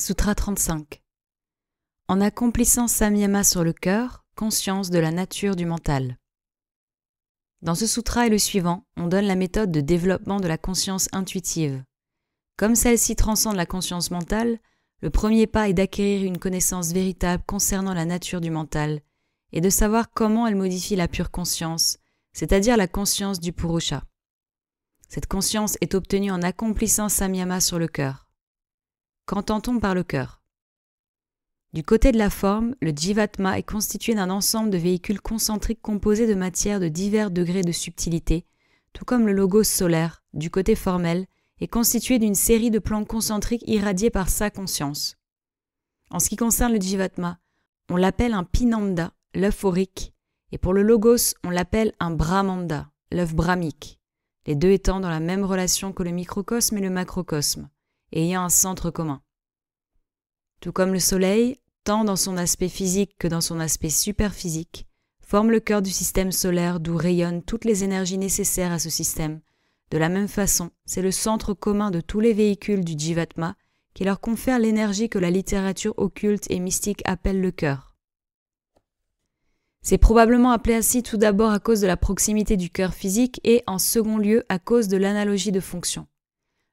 Sutra 35. En accomplissant samyama sur le cœur, conscience de la nature du mental. Dans ce sutra et le suivant, on donne la méthode de développement de la conscience intuitive. Comme celle-ci transcende la conscience mentale, le premier pas est d'acquérir une connaissance véritable concernant la nature du mental et de savoir comment elle modifie la pure conscience, c'est-à-dire la conscience du Purusha. Cette conscience est obtenue en accomplissant samyama sur le cœur. Qu'entend-on par le cœur? Du côté de la forme, le Jivatma est constitué d'un ensemble de véhicules concentriques composés de matières de divers degrés de subtilité, tout comme le logos solaire, du côté formel, est constitué d'une série de plans concentriques irradiés par sa conscience. En ce qui concerne le Jivatma, on l'appelle un Pinanda, l'œuf aurique, et pour le logos, on l'appelle un Brahmanda, l'œuf brahmique, les deux étant dans la même relation que le microcosme et le macrocosme, et ayant un centre commun. Tout comme le soleil, tant dans son aspect physique que dans son aspect superphysique, forme le cœur du système solaire d'où rayonnent toutes les énergies nécessaires à ce système. De la même façon, c'est le centre commun de tous les véhicules du Jivatma qui leur confère l'énergie que la littérature occulte et mystique appelle le cœur. C'est probablement appelé ainsi tout d'abord à cause de la proximité du cœur physique et, en second lieu, à cause de l'analogie de fonction.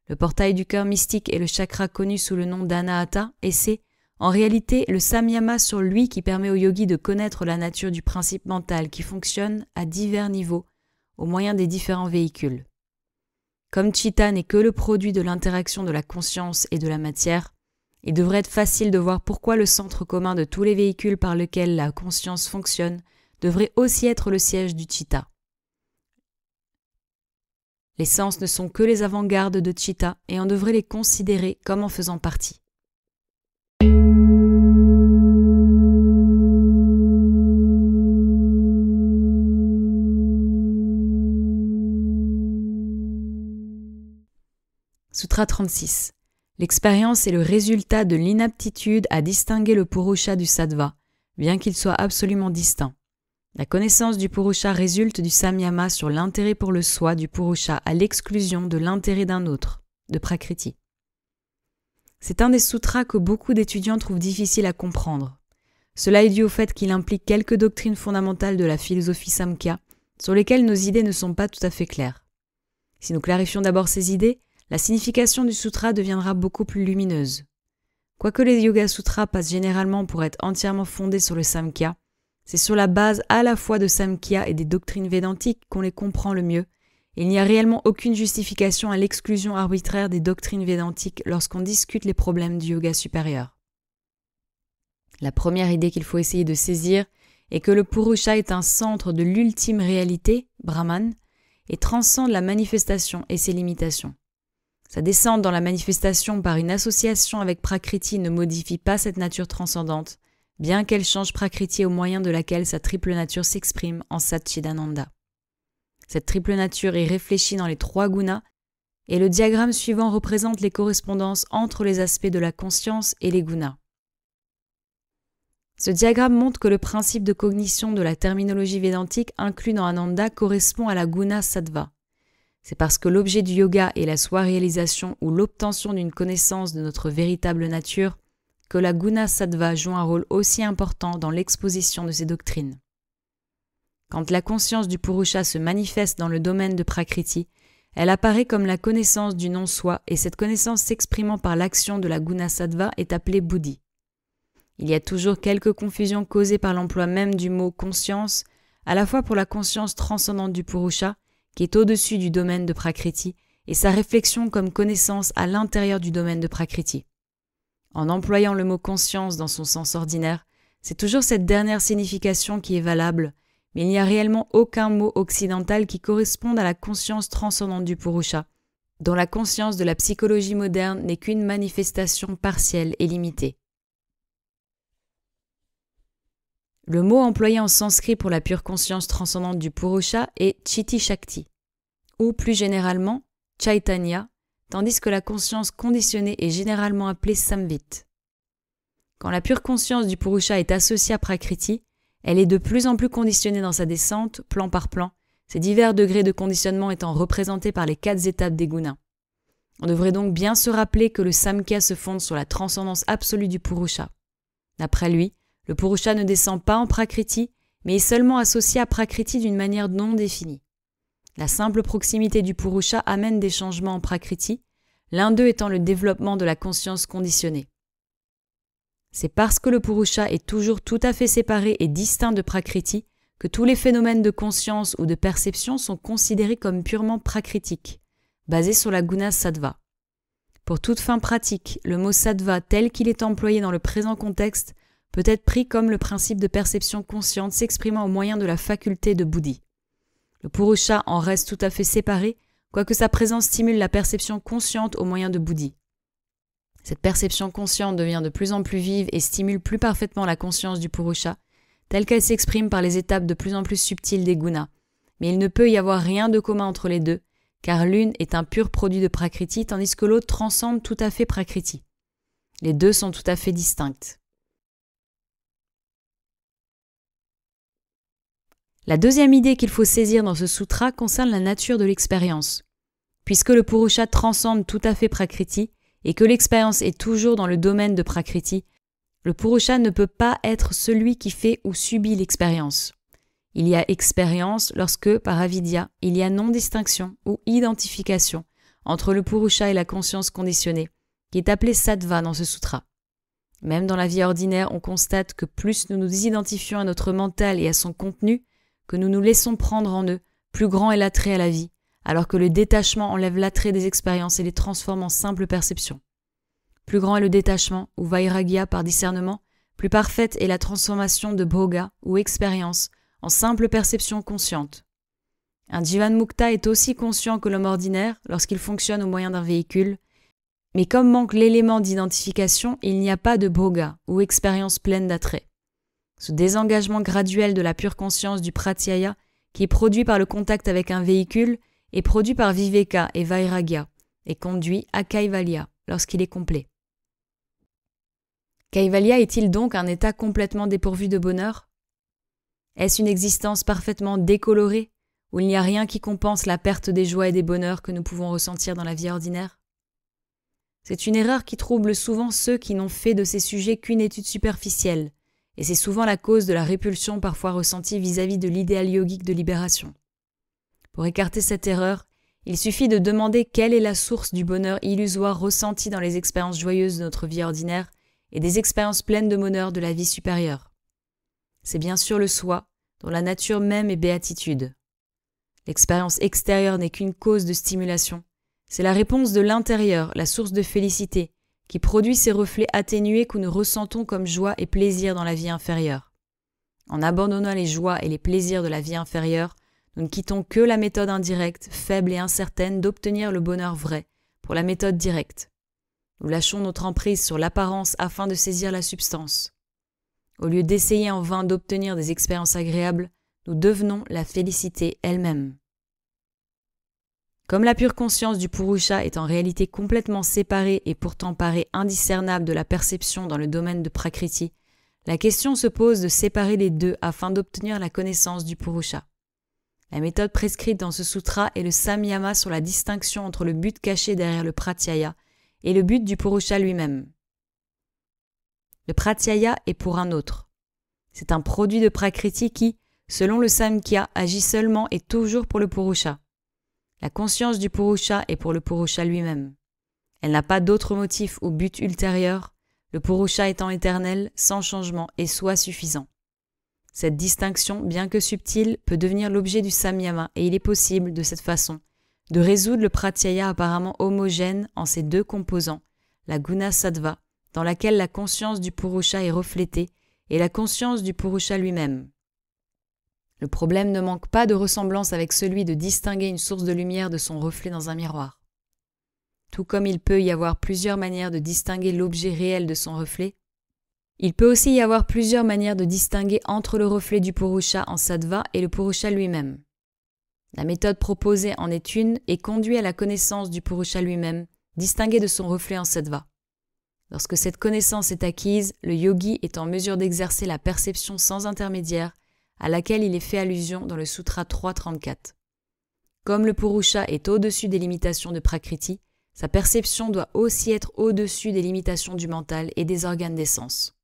Le portail du cœur mystique est le chakra connu sous le nom d'Anahata et c'est, en réalité, le samyama sur lui qui permet au yogi de connaître la nature du principe mental qui fonctionne à divers niveaux au moyen des différents véhicules. Comme Chitta n'est que le produit de l'interaction de la conscience et de la matière, il devrait être facile de voir pourquoi le centre commun de tous les véhicules par lesquels la conscience fonctionne devrait aussi être le siège du Chitta. Les sens ne sont que les avant-gardes de Chitta et on devrait les considérer comme en faisant partie. Sutra 36. L'expérience est le résultat de l'inaptitude à distinguer le Purusha du Sattva, bien qu'il soit absolument distinct. La connaissance du Purusha résulte du samyama sur l'intérêt pour le soi du Purusha à l'exclusion de l'intérêt d'un autre, de Prakriti. C'est un des sutras que beaucoup d'étudiants trouvent difficile à comprendre. Cela est dû au fait qu'il implique quelques doctrines fondamentales de la philosophie Samkhya, sur lesquelles nos idées ne sont pas tout à fait claires. Si nous clarifions d'abord ces idées, la signification du sutra deviendra beaucoup plus lumineuse. Quoique les Yoga Sutras passent généralement pour être entièrement fondés sur le Samkhya, c'est sur la base à la fois de Samkhya et des doctrines védantiques qu'on les comprend le mieux, et il n'y a réellement aucune justification à l'exclusion arbitraire des doctrines védantiques lorsqu'on discute les problèmes du yoga supérieur. La première idée qu'il faut essayer de saisir est que le Purusha est un centre de l'ultime réalité, Brahman, et transcende la manifestation et ses limitations. Sa descente dans la manifestation par une association avec Prakriti ne modifie pas cette nature transcendante, bien qu'elle change Prakriti au moyen de laquelle sa triple nature s'exprime en Satchidananda. Cette triple nature est réfléchie dans les trois gunas, et le diagramme suivant représente les correspondances entre les aspects de la conscience et les gunas. Ce diagramme montre que le principe de cognition de la terminologie védantique inclus dans Ananda correspond à la guna sattva. C'est parce que l'objet du yoga est la soi-réalisation ou l'obtention d'une connaissance de notre véritable nature que la guna sattva joue un rôle aussi important dans l'exposition de ces doctrines. Quand la conscience du Purusha se manifeste dans le domaine de Prakriti, elle apparaît comme la connaissance du non-soi et cette connaissance s'exprimant par l'action de la guna sattva est appelée buddhi. Il y a toujours quelques confusions causées par l'emploi même du mot conscience, à la fois pour la conscience transcendante du Purusha, qui est au-dessus du domaine de Prakriti, et sa réflexion comme connaissance à l'intérieur du domaine de Prakriti. En employant le mot conscience dans son sens ordinaire, c'est toujours cette dernière signification qui est valable, mais il n'y a réellement aucun mot occidental qui corresponde à la conscience transcendante du Purusha, dont la conscience de la psychologie moderne n'est qu'une manifestation partielle et limitée. Le mot employé en sanskrit pour la pure conscience transcendante du Purusha est Chitti Shakti, ou plus généralement Chaitanya, tandis que la conscience conditionnée est généralement appelée Samvit. Quand la pure conscience du Purusha est associée à Prakriti, elle est de plus en plus conditionnée dans sa descente, plan par plan, ces divers degrés de conditionnement étant représentés par les 4 étapes des gunas. On devrait donc bien se rappeler que le Samkhya se fonde sur la transcendance absolue du Purusha. D'après lui, le Purusha ne descend pas en Prakriti, mais est seulement associé à Prakriti d'une manière non définie. La simple proximité du Purusha amène des changements en Prakriti, l'un d'eux étant le développement de la conscience conditionnée. C'est parce que le Purusha est toujours tout à fait séparé et distinct de Prakriti que tous les phénomènes de conscience ou de perception sont considérés comme purement prakritiques, basés sur la guna sattva. Pour toute fin pratique, le mot sattva tel qu'il est employé dans le présent contexte peut être pris comme le principe de perception consciente s'exprimant au moyen de la faculté de buddhi. Le Purusha en reste tout à fait séparé, quoique sa présence stimule la perception consciente au moyen de buddhi. Cette perception consciente devient de plus en plus vive et stimule plus parfaitement la conscience du Purusha, telle qu'elle s'exprime par les étapes de plus en plus subtiles des gunas. Mais il ne peut y avoir rien de commun entre les deux, car l'une est un pur produit de Prakriti, tandis que l'autre transcende tout à fait Prakriti. Les deux sont tout à fait distinctes. La deuxième idée qu'il faut saisir dans ce sutra concerne la nature de l'expérience. Puisque le Purusha transcende tout à fait Prakriti et que l'expérience est toujours dans le domaine de Prakriti, le Purusha ne peut pas être celui qui fait ou subit l'expérience. Il y a expérience lorsque, par avidya, il y a non-distinction ou identification entre le Purusha et la conscience conditionnée, qui est appelée sattva dans ce sutra. Même dans la vie ordinaire, on constate que plus nous nous identifions à notre mental et à son contenu, que nous nous laissons prendre en eux, plus grand est l'attrait à la vie, alors que le détachement enlève l'attrait des expériences et les transforme en simple perception. Plus grand est le détachement, ou vairagya par discernement, plus parfaite est la transformation de bhoga, ou expérience, en simple perception consciente. Un jivan mukta est aussi conscient que l'homme ordinaire lorsqu'il fonctionne au moyen d'un véhicule, mais comme manque l'élément d'identification, il n'y a pas de bhoga, ou expérience pleine d'attrait. Ce désengagement graduel de la pure conscience du pratyaya, qui est produit par le contact avec un véhicule, est produit par viveka et vairagya, et conduit à kaivalya lorsqu'il est complet. Kaivalya est-il donc un état complètement dépourvu de bonheur? Est-ce une existence parfaitement décolorée, où il n'y a rien qui compense la perte des joies et des bonheurs que nous pouvons ressentir dans la vie ordinaire? C'est une erreur qui trouble souvent ceux qui n'ont fait de ces sujets qu'une étude superficielle, et c'est souvent la cause de la répulsion parfois ressentie vis-à-vis de l'idéal yogique de libération. Pour écarter cette erreur, il suffit de demander quelle est la source du bonheur illusoire ressenti dans les expériences joyeuses de notre vie ordinaire et des expériences pleines de bonheur de la vie supérieure. C'est bien sûr le soi, dont la nature même est béatitude. L'expérience extérieure n'est qu'une cause de stimulation. C'est la réponse de l'intérieur, la source de félicité, qui produit ces reflets atténués que nous ressentons comme joie et plaisir dans la vie inférieure. En abandonnant les joies et les plaisirs de la vie inférieure, nous ne quittons que la méthode indirecte, faible et incertaine d'obtenir le bonheur vrai, pour la méthode directe. Nous lâchons notre emprise sur l'apparence afin de saisir la substance. Au lieu d'essayer en vain d'obtenir des expériences agréables, nous devenons la félicité elle-même. Comme la pure conscience du Purusha est en réalité complètement séparée et pourtant paraît indiscernable de la perception dans le domaine de Prakriti, la question se pose de séparer les deux afin d'obtenir la connaissance du Purusha. La méthode prescrite dans ce sutra est le samyama sur la distinction entre le but caché derrière le pratyaya et le but du Purusha lui-même. Le pratyaya est pour un autre. C'est un produit de Prakriti qui, selon le Samkhya, agit seulement et toujours pour le Purusha. La conscience du Purusha est pour le Purusha lui-même. Elle n'a pas d'autre motif ou but ultérieur, le Purusha étant éternel, sans changement et soit suffisant. Cette distinction, bien que subtile, peut devenir l'objet du samyama et il est possible, de cette façon, de résoudre le pratyaya apparemment homogène en ses deux composants, la guna sattva, dans laquelle la conscience du Purusha est reflétée, et la conscience du Purusha lui-même. Le problème ne manque pas de ressemblance avec celui de distinguer une source de lumière de son reflet dans un miroir. Tout comme il peut y avoir plusieurs manières de distinguer l'objet réel de son reflet, il peut aussi y avoir plusieurs manières de distinguer entre le reflet du Purusha en sattva et le Purusha lui-même. La méthode proposée en est une et conduit à la connaissance du Purusha lui-même, distingué de son reflet en sattva. Lorsque cette connaissance est acquise, le yogi est en mesure d'exercer la perception sans intermédiaire à laquelle il est fait allusion dans le Sutra 3.34. Comme le Purusha est au-dessus des limitations de Prakriti, Sa perception doit aussi être au-dessus des limitations du mental et des organes des sens.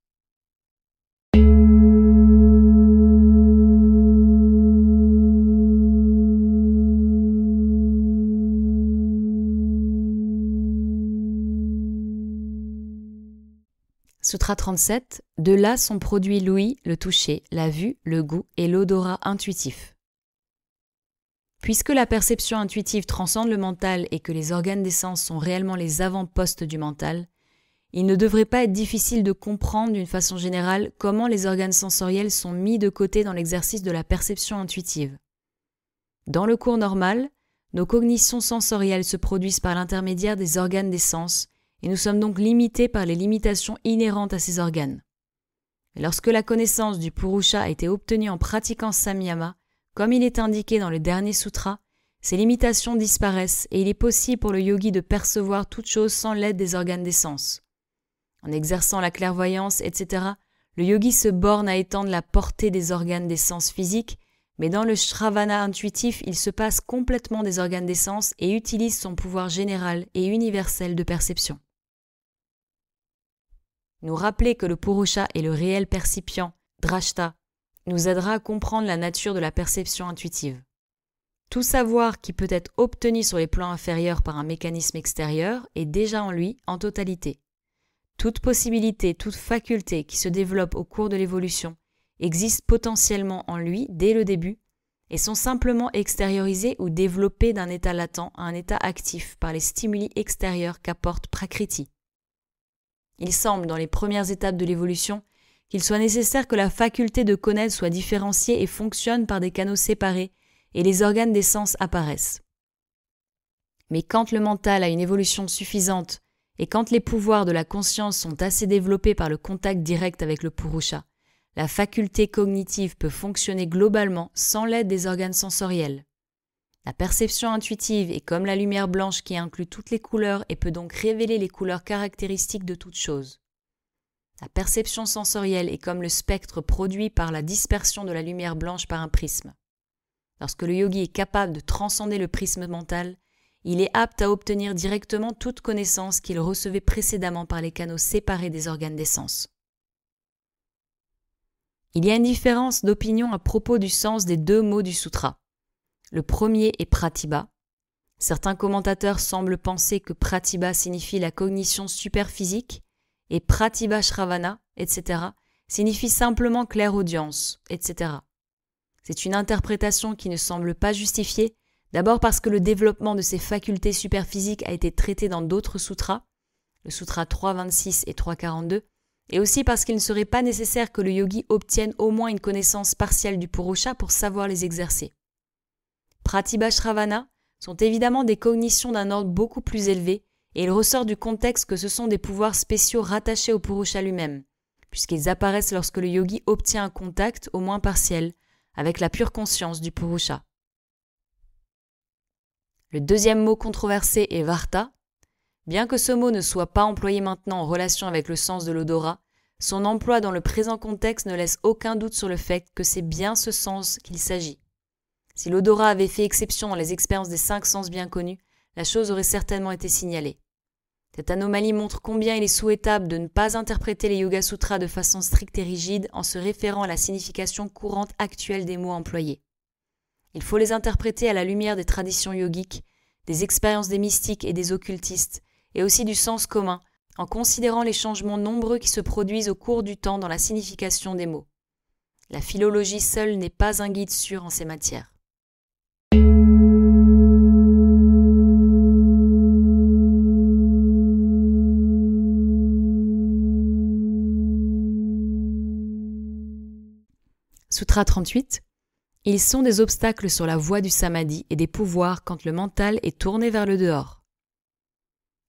Sutra 37. De là sont produits l'ouïe, le toucher, la vue, le goût et l'odorat intuitif. Puisque la perception intuitive transcende le mental et que les organes des sens sont réellement les avant-postes du mental, il ne devrait pas être difficile de comprendre d'une façon générale comment les organes sensoriels sont mis de côté dans l'exercice de la perception intuitive. Dans le cours normal, nos cognitions sensorielles se produisent par l'intermédiaire des organes des sens et nous sommes donc limités par les limitations inhérentes à ces organes. Mais lorsque la connaissance du Purusha a été obtenue en pratiquant Samyama, comme il est indiqué dans le dernier sutra, ces limitations disparaissent et il est possible pour le yogi de percevoir toute chose sans l'aide des organes des sens. En exerçant la clairvoyance, etc., le yogi se borne à étendre la portée des organes des sens physiques, mais dans le Shravana intuitif, il se passe complètement des organes des sens et utilise son pouvoir général et universel de perception. Nous rappeler que le Purusha est le réel percipient, Drashta, nous aidera à comprendre la nature de la perception intuitive. Tout savoir qui peut être obtenu sur les plans inférieurs par un mécanisme extérieur est déjà en lui en totalité. Toute possibilité, toute faculté qui se développe au cours de l'évolution existe potentiellement en lui dès le début et sont simplement extériorisées ou développées d'un état latent à un état actif par les stimuli extérieurs qu'apporte Prakriti. Il semble, dans les premières étapes de l'évolution, qu'il soit nécessaire que la faculté de connaître soit différenciée et fonctionne par des canaux séparés et les organes des sens apparaissent. Mais quand le mental a une évolution suffisante et quand les pouvoirs de la conscience sont assez développés par le contact direct avec le Purusha, la faculté cognitive peut fonctionner globalement sans l'aide des organes sensoriels. La perception intuitive est comme la lumière blanche qui inclut toutes les couleurs et peut donc révéler les couleurs caractéristiques de toute chose. La perception sensorielle est comme le spectre produit par la dispersion de la lumière blanche par un prisme. Lorsque le yogi est capable de transcender le prisme mental, il est apte à obtenir directement toute connaissance qu'il recevait précédemment par les canaux séparés des organes des sens. Il y a une différence d'opinion à propos du sens des deux mots du sutra. Le premier est pratibha. Certains commentateurs semblent penser que pratibha signifie la cognition superphysique et pratibha shravana, etc. signifie simplement clairaudience, etc. C'est une interprétation qui ne semble pas justifiée, d'abord parce que le développement de ces facultés superphysiques a été traité dans d'autres sutras, le sutra 3.26 et 3.42, et aussi parce qu'il ne serait pas nécessaire que le yogi obtienne au moins une connaissance partielle du Purusha pour savoir les exercer. Pratibha Shravana sont évidemment des cognitions d'un ordre beaucoup plus élevé et il ressort du contexte que ce sont des pouvoirs spéciaux rattachés au Purusha lui-même, puisqu'ils apparaissent lorsque le yogi obtient un contact, au moins partiel, avec la pure conscience du Purusha. Le deuxième mot controversé est Varta. Bien que ce mot ne soit pas employé maintenant en relation avec le sens de l'odorat, son emploi dans le présent contexte ne laisse aucun doute sur le fait que c'est bien ce sens qu'il s'agit. Si l'odorat avait fait exception dans les expériences des 5 sens bien connus, la chose aurait certainement été signalée. Cette anomalie montre combien il est souhaitable de ne pas interpréter les Yoga Sutras de façon stricte et rigide en se référant à la signification courante actuelle des mots employés. Il faut les interpréter à la lumière des traditions yogiques, des expériences des mystiques et des occultistes, et aussi du sens commun, en considérant les changements nombreux qui se produisent au cours du temps dans la signification des mots. La philologie seule n'est pas un guide sûr en ces matières. Sutra 38. Ils sont des obstacles sur la voie du samadhi et des pouvoirs quand le mental est tourné vers le dehors.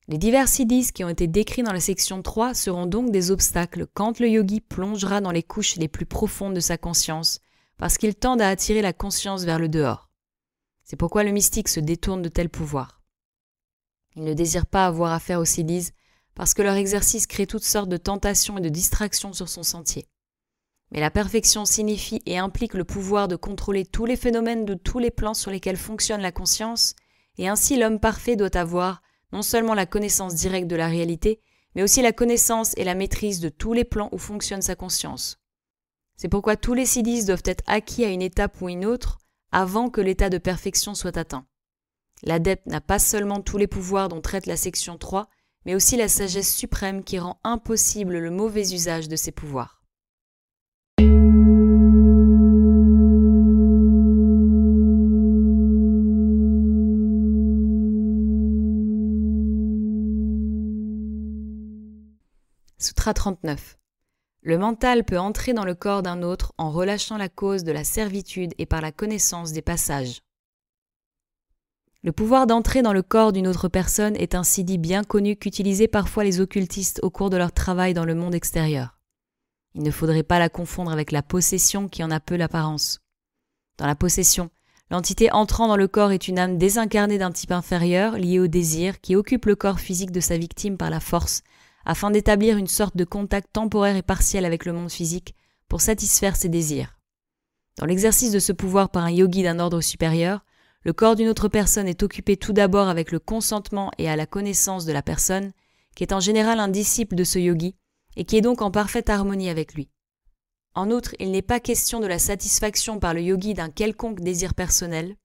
Les divers siddhis qui ont été décrits dans la section 3 seront donc des obstacles quand le yogi plongera dans les couches les plus profondes de sa conscience, parce qu'ils tendent à attirer la conscience vers le dehors. C'est pourquoi le mystique se détourne de tels pouvoirs. Il ne désire pas avoir affaire aux siddhis, parce que leur exercice crée toutes sortes de tentations et de distractions sur son sentier. Mais la perfection signifie et implique le pouvoir de contrôler tous les phénomènes de tous les plans sur lesquels fonctionne la conscience, et ainsi l'homme parfait doit avoir non seulement la connaissance directe de la réalité, mais aussi la connaissance et la maîtrise de tous les plans où fonctionne sa conscience. C'est pourquoi tous les siddhis doivent être acquis à une étape ou une autre avant que l'état de perfection soit atteint. L'adepte n'a pas seulement tous les pouvoirs dont traite la section 3, mais aussi la sagesse suprême qui rend impossible le mauvais usage de ses pouvoirs. Sutra 39. Le mental peut entrer dans le corps d'un autre en relâchant la cause de la servitude et par la connaissance des passages. Le pouvoir d'entrer dans le corps d'une autre personne est un siddhi bien connu qu'utilisent parfois les occultistes au cours de leur travail dans le monde extérieur. Il ne faudrait pas la confondre avec la possession qui en a peu l'apparence. Dans la possession, l'entité entrant dans le corps est une âme désincarnée d'un type inférieur, liée au désir, qui occupe le corps physique de sa victime par la force, afin d'établir une sorte de contact temporaire et partiel avec le monde physique pour satisfaire ses désirs. Dans l'exercice de ce pouvoir par un yogi d'un ordre supérieur, le corps d'une autre personne est occupé tout d'abord avec le consentement et à la connaissance de la personne, qui est en général un disciple de ce yogi et qui est donc en parfaite harmonie avec lui. En outre, il n'est pas question de la satisfaction par le yogi d'un quelconque désir personnel.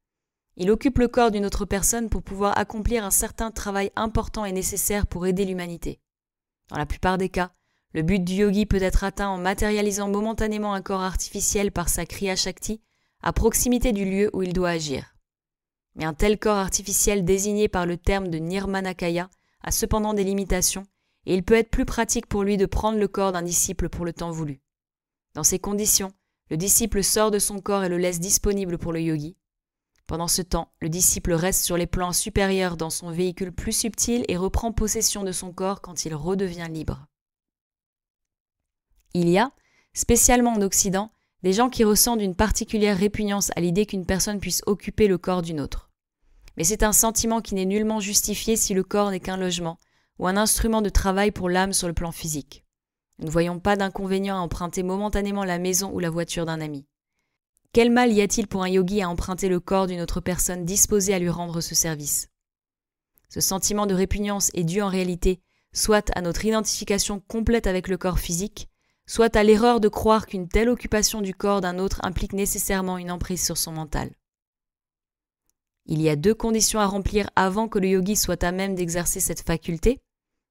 Il occupe le corps d'une autre personne pour pouvoir accomplir un certain travail important et nécessaire pour aider l'humanité. Dans la plupart des cas, le but du yogi peut être atteint en matérialisant momentanément un corps artificiel par sa Kriya Shakti à proximité du lieu où il doit agir. Mais un tel corps artificiel désigné par le terme de Nirmanakaya a cependant des limitations et il peut être plus pratique pour lui de prendre le corps d'un disciple pour le temps voulu. Dans ces conditions, le disciple sort de son corps et le laisse disponible pour le yogi. Pendant ce temps, le disciple reste sur les plans supérieurs dans son véhicule plus subtil et reprend possession de son corps quand il redevient libre. Il y a, spécialement en Occident, des gens qui ressentent une particulière répugnance à l'idée qu'une personne puisse occuper le corps d'une autre. Mais c'est un sentiment qui n'est nullement justifié si le corps n'est qu'un logement ou un instrument de travail pour l'âme sur le plan physique. Nous ne voyons pas d'inconvénient à emprunter momentanément la maison ou la voiture d'un ami. Quel mal y a-t-il pour un yogi à emprunter le corps d'une autre personne disposée à lui rendre ce service? Ce sentiment de répugnance est dû en réalité soit à notre identification complète avec le corps physique, soit à l'erreur de croire qu'une telle occupation du corps d'un autre implique nécessairement une emprise sur son mental. Il y a 2 conditions à remplir avant que le yogi soit à même d'exercer cette faculté.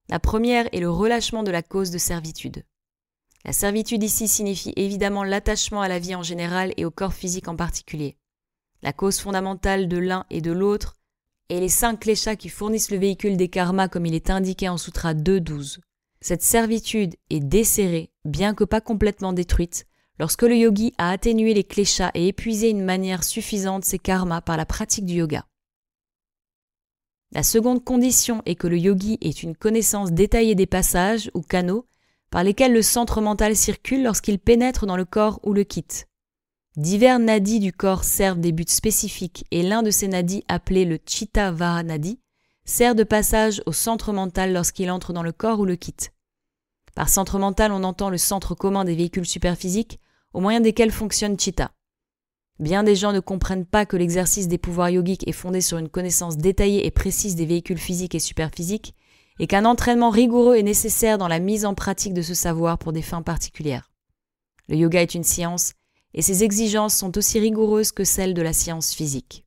La première est le relâchement de la cause de servitude. La servitude ici signifie évidemment l'attachement à la vie en général et au corps physique en particulier. La cause fondamentale de l'un et de l'autre est les 5 kleshas qui fournissent le véhicule des karmas comme il est indiqué en Sutra 2.12. Cette servitude est desserrée, bien que pas complètement détruite, lorsque le yogi a atténué les kleshas et épuisé d'une manière suffisante ses karmas par la pratique du yoga. La seconde condition est que le yogi ait une connaissance détaillée des passages ou canaux par lesquels le centre mental circule lorsqu'il pénètre dans le corps ou le quitte. Divers nadis du corps servent des buts spécifiques et l'un de ces nadis, appelé le Chitta Vara Nadi, sert de passage au centre mental lorsqu'il entre dans le corps ou le quitte. Par centre mental, on entend le centre commun des véhicules superphysiques au moyen desquels fonctionne Chitta. Bien des gens ne comprennent pas que l'exercice des pouvoirs yogiques est fondé sur une connaissance détaillée et précise des véhicules physiques et superphysiques et qu'un entraînement rigoureux est nécessaire dans la mise en pratique de ce savoir pour des fins particulières. Le yoga est une science et ses exigences sont aussi rigoureuses que celles de la science physique.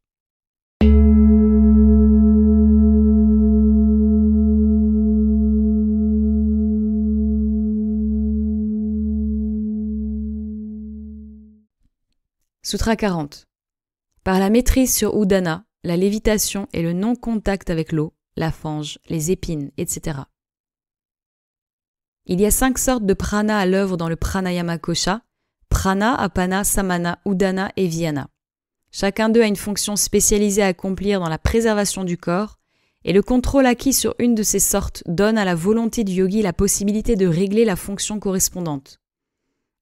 Sutra 40. Par la maîtrise sur Udana, la lévitation et le non-contact avec l'eau, la fange, les épines, etc. Il y a 5 sortes de prana à l'œuvre dans le pranayama kosha: prana, apana, samana, udana et vyana. Chacun d'eux a une fonction spécialisée à accomplir dans la préservation du corps, et le contrôle acquis sur une de ces sortes donne à la volonté du yogi la possibilité de régler la fonction correspondante.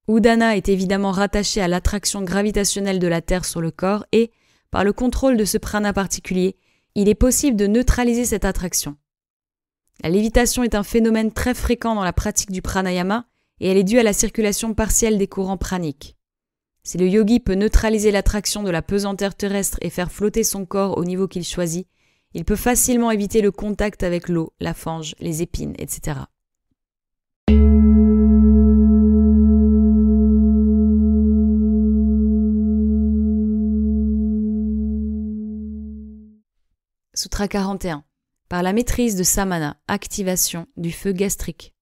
Udana est évidemment rattaché à l'attraction gravitationnelle de la Terre sur le corps et, par le contrôle de ce prana particulier, il est possible de neutraliser cette attraction. La lévitation est un phénomène très fréquent dans la pratique du pranayama et elle est due à la circulation partielle des courants praniques. Si le yogi peut neutraliser l'attraction de la pesanteur terrestre et faire flotter son corps au niveau qu'il choisit, il peut facilement éviter le contact avec l'eau, la fange, les épines, etc. Sutra 41. Par la maîtrise de samana, activation du feu gastrique.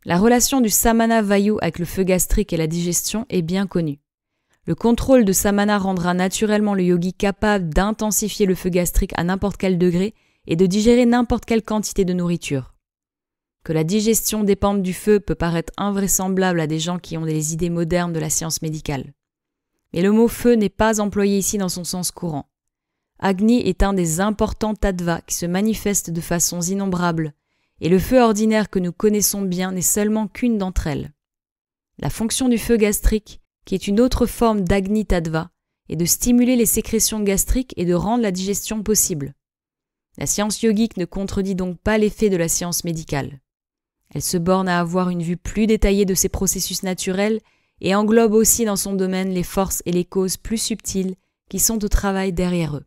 La relation du samana vayu avec le feu gastrique et la digestion est bien connue. Le contrôle de samana rendra naturellement le yogi capable d'intensifier le feu gastrique à n'importe quel degré et de digérer n'importe quelle quantité de nourriture. Que la digestion dépende du feu peut paraître invraisemblable à des gens qui ont des idées modernes de la science médicale. Mais le mot feu n'est pas employé ici dans son sens courant. Agni est un des importants tattvas qui se manifestent de façons innombrables, et le feu ordinaire que nous connaissons bien n'est seulement qu'une d'entre elles. La fonction du feu gastrique, qui est une autre forme d'Agni Tattva, est de stimuler les sécrétions gastriques et de rendre la digestion possible. La science yogique ne contredit donc pas l'effet de la science médicale. Elle se borne à avoir une vue plus détaillée de ces processus naturels et englobe aussi dans son domaine les forces et les causes plus subtiles qui sont au travail derrière eux.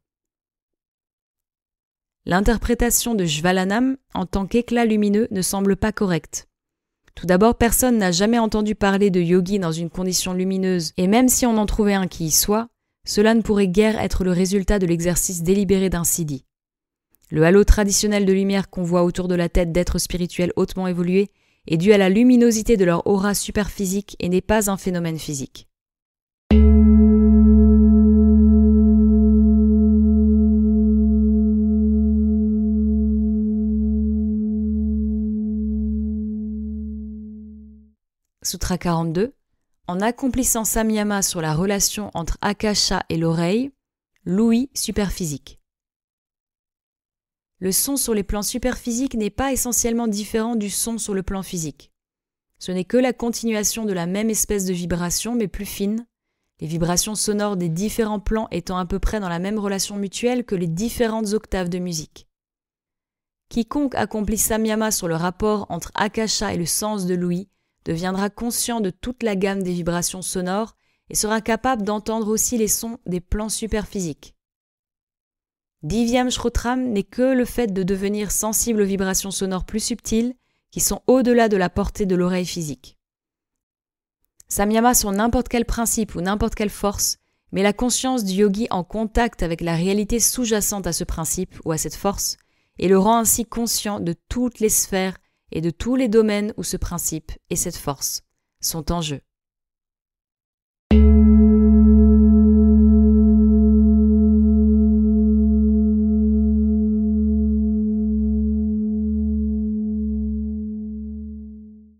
L'interprétation de Jvalanam en tant qu'éclat lumineux ne semble pas correcte. Tout d'abord, personne n'a jamais entendu parler de yogi dans une condition lumineuse, et même si on en trouvait un qui y soit, cela ne pourrait guère être le résultat de l'exercice délibéré d'un siddhi. Le halo traditionnel de lumière qu'on voit autour de la tête d'êtres spirituels hautement évolués est dû à la luminosité de leur aura superphysique et n'est pas un phénomène physique. Sutra 42. En accomplissant samyama sur la relation entre akasha et l'oreille, l'ouïe superphysique. Le son sur les plans superphysiques n'est pas essentiellement différent du son sur le plan physique. Ce n'est que la continuation de la même espèce de vibration, mais plus fine, les vibrations sonores des différents plans étant à peu près dans la même relation mutuelle que les différentes octaves de musique. Quiconque accomplit samyama sur le rapport entre akasha et le sens de l'ouïe deviendra conscient de toute la gamme des vibrations sonores et sera capable d'entendre aussi les sons des plans superphysiques. Divyam Shrotram n'est que le fait de devenir sensible aux vibrations sonores plus subtiles qui sont au-delà de la portée de l'oreille physique. Samyama sur n'importe quel principe ou n'importe quelle force met la conscience du yogi en contact avec la réalité sous-jacente à ce principe ou à cette force et le rend ainsi conscient de toutes les sphères et de tous les domaines où ce principe et cette force sont en jeu.